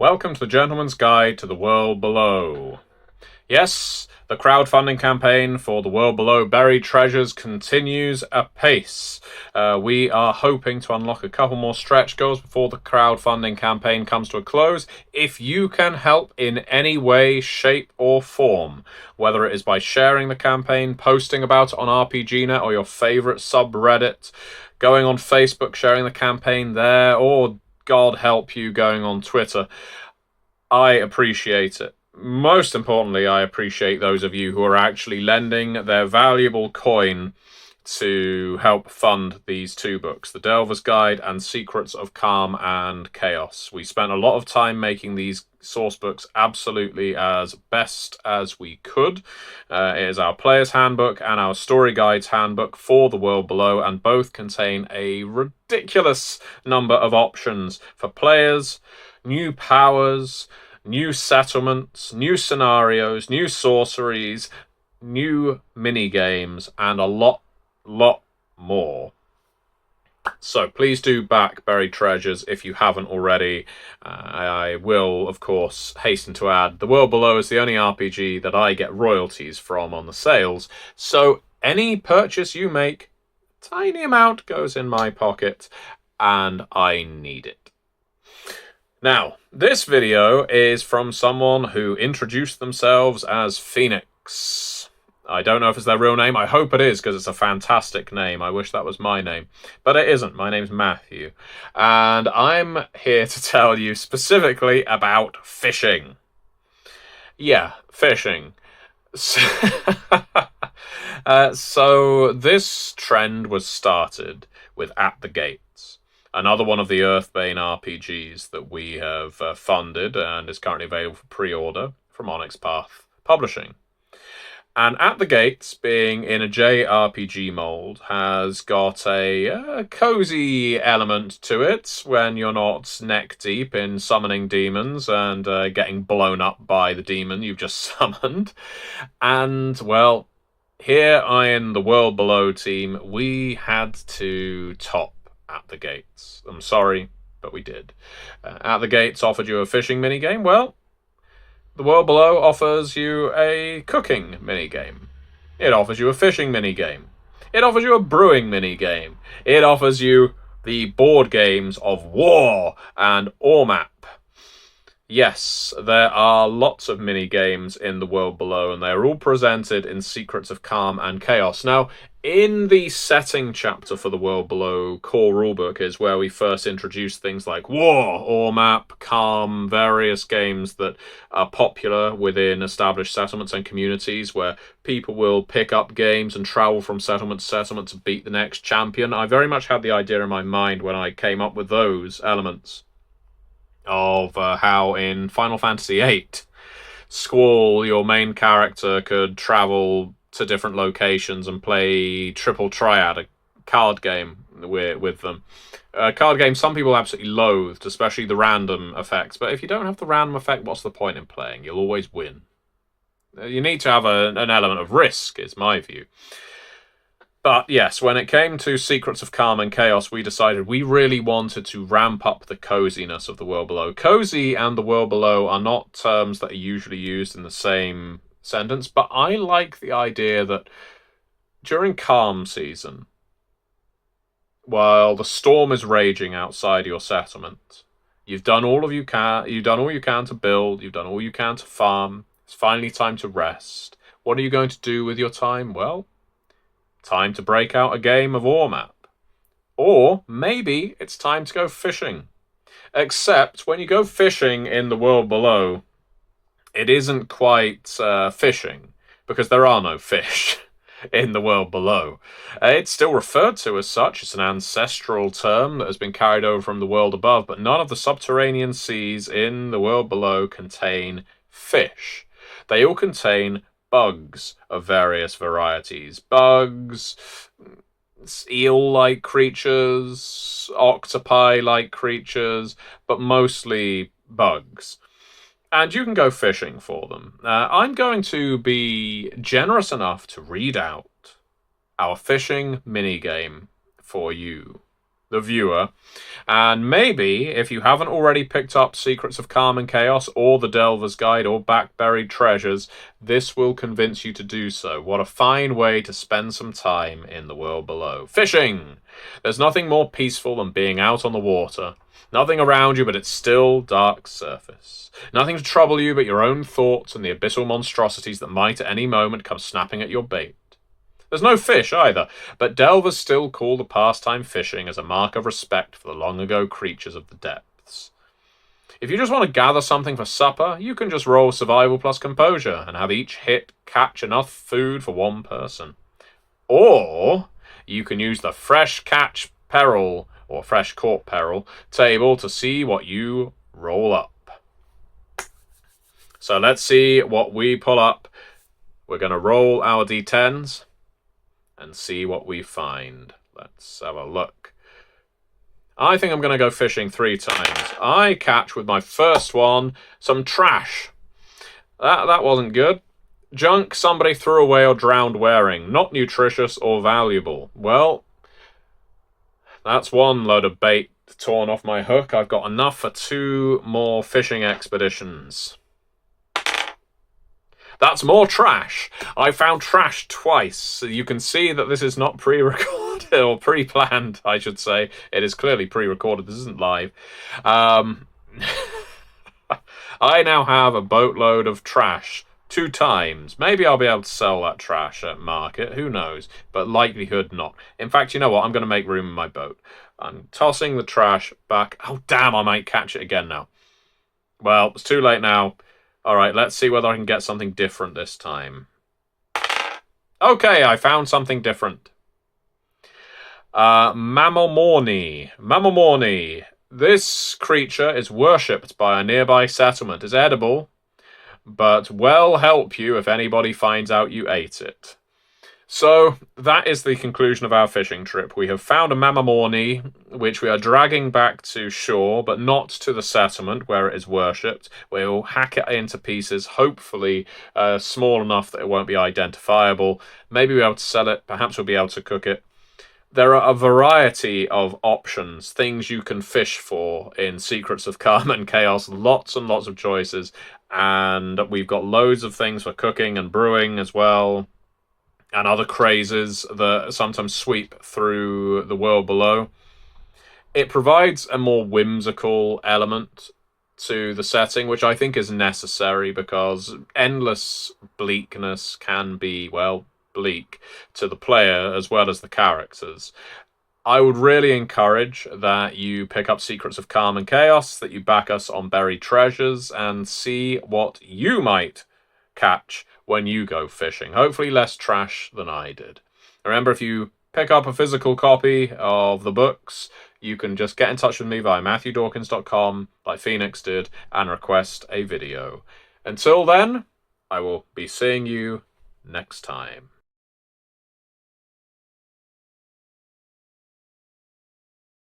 Welcome to the Gentleman's Guide to the World Below. Yes, the crowdfunding campaign for the World Below Buried Treasures continues apace. We are hoping to unlock a couple more stretch goals before the crowdfunding campaign comes to a close. If you can help in any way, shape, or form, whether it is by sharing the campaign, posting about it on RPGNet or your favourite subreddit, going on Facebook, sharing the campaign there, or God help you going on Twitter, I appreciate it. Most importantly, I appreciate those of you who are actually lending their valuable coin to help fund these two books, The Delver's Guide and Secrets of Calm and Chaos. We spent a lot of time making these source books absolutely as best as we could. It is our Player's Handbook and our Story Guide's Handbook for the World Below, and both contain a ridiculous number of options for players, new powers, new settlements, new scenarios, new sorceries, new mini-games, and a lot more. So please do back Buried Treasures if you haven't already. I will, of course, hasten to add, The World Below is the only RPG that I get royalties from on the sales, so any purchase you make, tiny amount goes in my pocket, and I need it. Now, this video is from someone who introduced themselves as Phoenix. I don't know if it's their real name. I hope it is, because it's a fantastic name. I wish that was my name. But it isn't. My name's Matthew. And I'm here to tell you specifically about fishing. Yeah, fishing. So this trend was started with At the Gates, another one of the Earthbane RPGs that we have funded and is currently available for pre-order from Onyx Path Publishing. And At the Gates, being in a JRPG mold, has got a cozy element to it when you're not neck deep in summoning demons and getting blown up by the demon you've just summoned. And, well, here in the World Below team, we had to top At the Gates. I'm sorry, but we did. At the Gates offered you a fishing minigame. Well, the World Below offers you a cooking minigame. It offers you a fishing minigame. It offers you a brewing minigame. It offers you the board games of War and Ormap. Yes, there are lots of mini-games in the World Below, and they're all presented in Secrets of Calm and Chaos. Now, in the setting chapter for the World Below core rulebook is where we first introduce things like War, Ormap, Calm, various games that are popular within established settlements and communities where people will pick up games and travel from settlement to settlement to beat the next champion. I very much had the idea in my mind when I came up with those elements of how in Final Fantasy VIII, Squall, your main character, could travel to different locations and play Triple Triad, a card game with them. A card game some people absolutely loathed, especially the random effects. But if you don't have the random effect, what's the point in playing? You'll always win. You need to have an element of risk, is my view. But yes, when it came to Secrets of Calm and Chaos, we decided we really wanted to ramp up the coziness of the World Below. Cozy and the World Below are not terms that are usually used in the same sentence, but I like the idea that during calm season, while the storm is raging outside your settlement, you've done all you can to build, you've done all you can to farm, it's finally time to rest. What are you going to do with your time? Well, time to break out a game of Ormap. Or maybe it's time to go fishing. Except when you go fishing in the World Below, it isn't quite fishing, because there are no fish in the World Below. It's still referred to as such. It's an ancestral term that has been carried over from the world above, but none of the subterranean seas in the World Below contain fish. They all contain bugs of various varieties. Bugs, eel-like creatures, octopi-like creatures, but mostly bugs. And you can go fishing for them. I'm going to be generous enough to read out our fishing minigame for you. the viewer. And maybe, if you haven't already picked up Secrets of Calm and Chaos, or The Delver's Guide, or Back Buried Treasures, this will convince you to do so. What a fine way to spend some time in the world below. Fishing! There's nothing more peaceful than being out on the water. Nothing around you but its still, dark surface. Nothing to trouble you but your own thoughts and the abyssal monstrosities that might at any moment come snapping at your bait. There's no fish either, but delvers still call the pastime fishing as a mark of respect for the long-ago creatures of the depths. If you just want to gather something for supper, you can just roll survival plus composure and have each hit catch enough food for one person. Or you can use the fresh catch peril, or fresh caught peril, table to see what you roll up. So let's see what we pull up. We're going to roll our d10s and see what we find. Let's have a look. I think I'm going to go fishing 3 times. I catch with my first one some trash. That wasn't good. Junk somebody threw away or drowned wearing. Not nutritious or valuable. Well, that's one load of bait torn off my hook. I've got enough for 2 more fishing expeditions. That's more trash. I found trash twice. So you can see that this is not pre-recorded, or pre-planned, I should say. It is clearly pre-recorded. This isn't live. I now have a boatload of trash 2 times. Maybe I'll be able to sell that trash at market. Who knows? But likelihood not. In fact, you know what? I'm going to make room in my boat. I'm tossing the trash back. Oh, damn, I might catch it again now. Well, it's too late now. All right, let's see whether I can get something different this time. Okay, I found something different. Mamamorni. Mamamorni. This creature is worshipped by a nearby settlement. It's edible, but will help you if anybody finds out you ate it. So, that is the conclusion of our fishing trip. We have found a Mamamorni, which we are dragging back to shore, but not to the settlement where it is worshipped. We'll hack it into pieces, hopefully small enough that it won't be identifiable. Maybe we'll be able to sell it, perhaps we'll be able to cook it. There are a variety of options, things you can fish for in Secrets of Calm and Chaos. Lots and lots of choices, and we've got loads of things for cooking and brewing as well, and other crazes that sometimes sweep through the world below. It provides a more whimsical element to the setting, which I think is necessary because endless bleakness can be, well, bleak to the player as well as the characters. I would really encourage that you pick up Secrets of Calm and Chaos, that you back us on Buried Treasures, and see what you might catch when you go fishing. Hopefully less trash than I did. Remember, if you pick up a physical copy of the books, you can just get in touch with me via MatthewDawkins.com, like Phoenix did, and request a video. Until then, I will be seeing you next time.